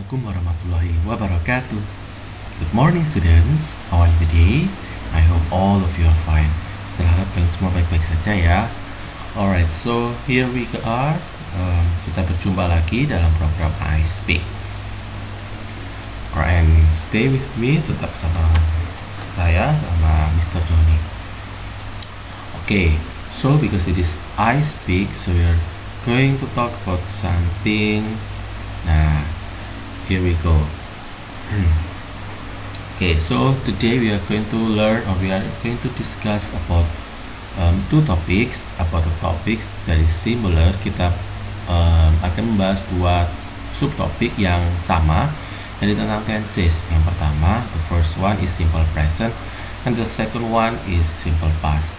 Assalamualaikum warahmatullahi wabarakatuh. Good morning students, how are you today? I hope all of you are fine. Saya harap kalian semua baik-baik saja ya. Alright, so here we are. Kita berjumpa lagi dalam program I Speak. Alright, and stay with me, tetap sama saya, sama Mr. Johnny. Okay, so because it is I Speak, so we are going to talk about something. Nah, here we go. Okay, so today we are going to learn, or we are going to discuss about two topics, about the topics that is similar. Kita akan membahas dua subtopik yang sama, yaitu tentang tenses. Yang pertama, the first one is simple present, and the second one is simple past.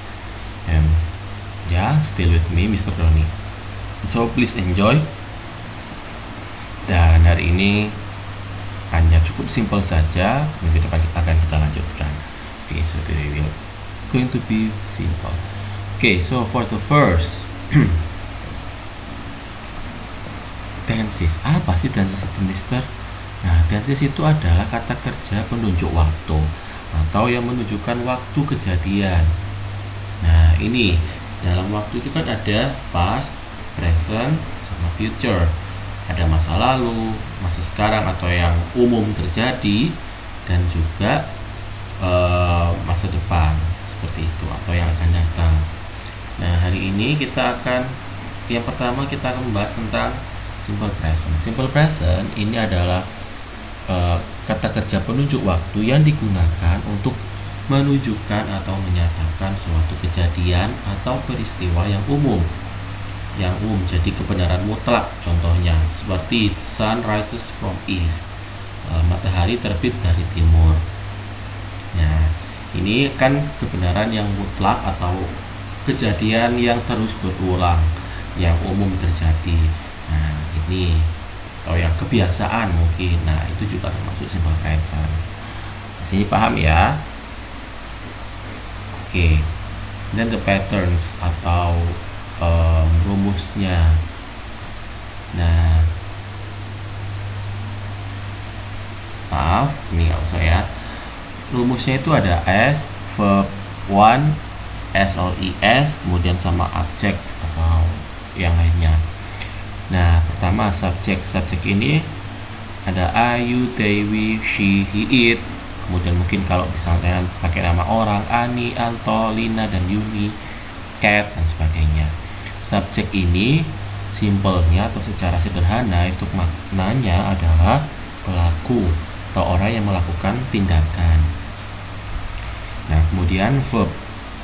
Still with me, Mr. Ronnie. So please enjoy. Dan hari ini hanya cukup simple saja. Minggu depan akan kita lanjutkan. Okay, so today we are going to be simple. Okay, so for the first tenses. Apa sih tenses itu, Mister? Nah, tenses itu adalah kata kerja penunjuk waktu atau yang menunjukkan waktu kejadian. Nah, ini dalam waktu itu kan ada past, present, sama future. Ada masa lalu, masa sekarang atau yang umum terjadi, dan juga masa depan seperti itu atau yang akan datang. Nah, hari ini yang pertama kita akan membahas tentang simple present. Simple present ini adalah kata kerja penunjuk waktu yang digunakan untuk menunjukkan atau menyatakan suatu kejadian atau peristiwa yang umum. Jadi kebenaran mutlak. Contohnya seperti sun rises from east, matahari terbit dari timur. Nah, ini kan kebenaran yang mutlak atau kejadian yang terus berulang, yang umum terjadi. Nah, ini atau yang kebiasaan mungkin. Nah, itu juga termasuk simple present. Di sini paham ya? Oke. Then the patterns atau rumusnya. Nah, maaf, ini nggak usah ya. Rumusnya itu ada S, verb 1, S or ES, kemudian sama object atau yang lainnya. Nah, pertama subjek. Subjek ini ada I, you, they, we, she, he, it. Kemudian mungkin kalau misalnya pakai nama orang, Ani, Anto, Lina, dan Yuni, Cat, dan sebagainya. Subjek ini simpelnya atau secara sederhana itu maknanya adalah pelaku atau orang yang melakukan tindakan. Nah, kemudian verb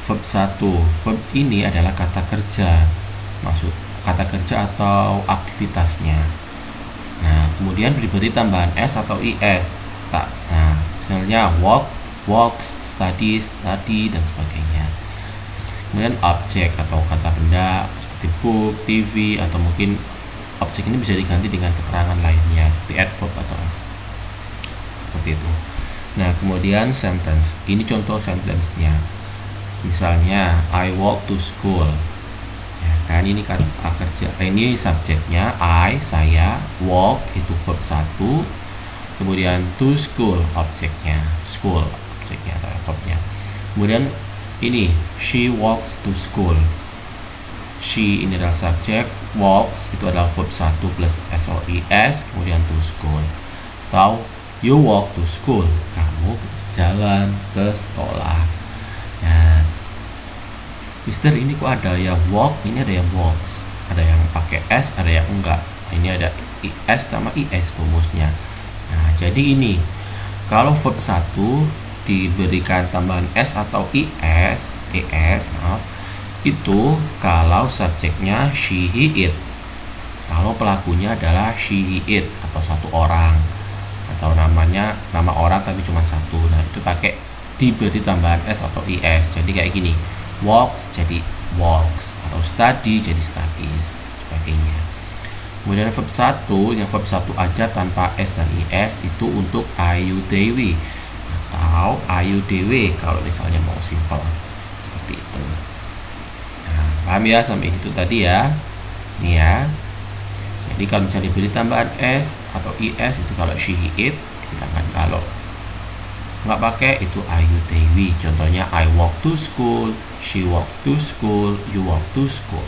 1. Verb ini adalah kata kerja, maksud kata kerja atau aktivitasnya. Nah, kemudian diberi tambahan S atau IS. Nah, misalnya walk, walks, studies, study, dan sebagainya. Kemudian objek atau kata benda seperti book, TV, atau mungkin objek ini bisa diganti dengan keterangan lainnya seperti adverb atau seperti itu. Nah, kemudian sentence. Ini contoh sentence-nya. Misalnya I walk to school. Ya, kan ini kata kerja. Ini subjeknya I, saya, walk itu verb 1. Kemudian to school objeknya, school objeknya atau verbnya. Kemudian ini she walks to school. She ini adalah subjek, walks itu adalah verb 1 plus SOIS, kemudian to school. Atau you walk to school, kamu jalan ke sekolah. Nah, Mister, ini kok ada yang walk, ini ada yang walks, ada yang pakai S, ada yang enggak. Ini ada IS sama IS rumusnya. Nah, jadi ini kalau verb 1 diberikan tambahan S atau ES, itu kalau subjeknya she, he, it. Kalau pelakunya adalah she, he, it atau satu orang atau nama orang tapi cuma satu. Nah, itu pakai diberi tambahan S atau ES. Jadi kayak gini, walks jadi walks atau study jadi studies, sebagainya. Kemudian verb 1, yang verb 1 aja tanpa S dan IS itu untuk I, you, they, we atau I, you, they, we kalau misalnya mau simple seperti itu. Nah, paham ya sampai itu tadi ya? Ini ya. Jadi kalau misalnya diberi tambahan s atau is itu kalau she, he, it, sedangkan kalau nggak pakai itu ayu, they, we. Contohnya I walk to school, she walks to school, you walk to school.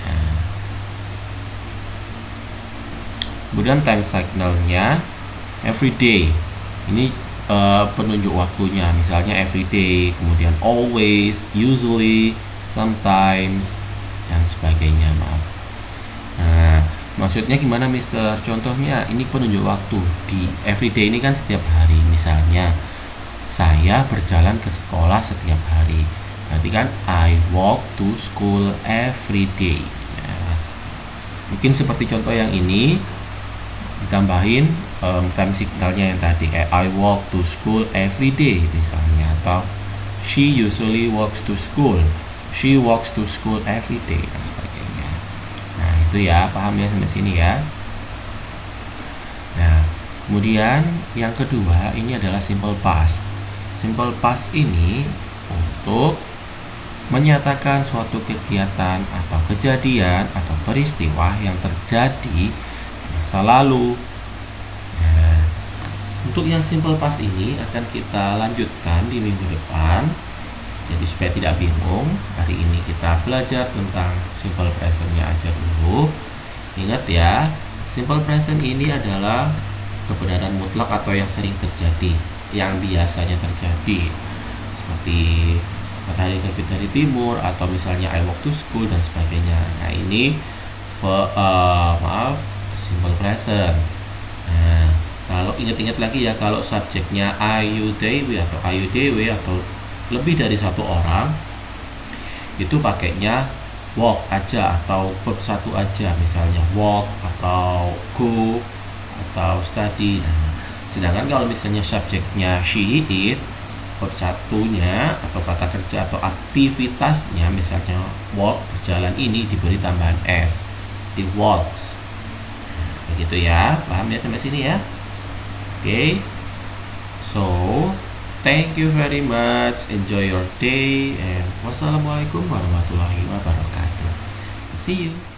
Nah. Kemudian time signalnya every day. Ini penunjuk waktunya, misalnya every day, kemudian always, usually, sometimes, dan sebagainya. Maaf. Nah, maksudnya gimana, Mister? Contohnya ini penunjuk waktu di everyday ini kan setiap hari. Misalnya saya berjalan ke sekolah setiap hari. Berarti kan I walk to school every day. Nah, mungkin seperti contoh yang ini ditambahin time signalnya yang tadi, I walk to school every day misalnya, atau she usually walks to school, she walks to school every day, dan sebagainya. Nah itu ya, paham ya sampai sini ya. Nah kemudian yang kedua ini adalah simple past. Simple past ini untuk menyatakan suatu kegiatan atau kejadian atau peristiwa yang terjadi masa lalu. Nah, untuk yang simple past ini akan kita lanjutkan di minggu depan. Jadi supaya tidak bingung, hari ini kita belajar tentang simple present-nya aja dulu. Ingat ya, simple present ini adalah kebenaran mutlak atau yang sering terjadi, yang biasanya terjadi. Seperti matahari terbit dari timur, atau misalnya I walk to school dan sebagainya. Nah ini simple present. Nah, kalau ingat-ingat lagi ya, kalau subjeknya I, you, they, we, atau I, you, they, we, atau lebih dari satu orang, itu pakainya walk aja atau verb satu aja, misalnya walk atau go atau study. Nah, sedangkan kalau misalnya subjeknya she, it, verb satunya atau kata kerja atau aktivitasnya misalnya walk, berjalan, ini diberi tambahan s, it walks. Begitu ya, paham ya sampai sini ya. Oke. So thank you very much, enjoy your day, and wassalamualaikum warahmatullahi wabarakatuh. See you.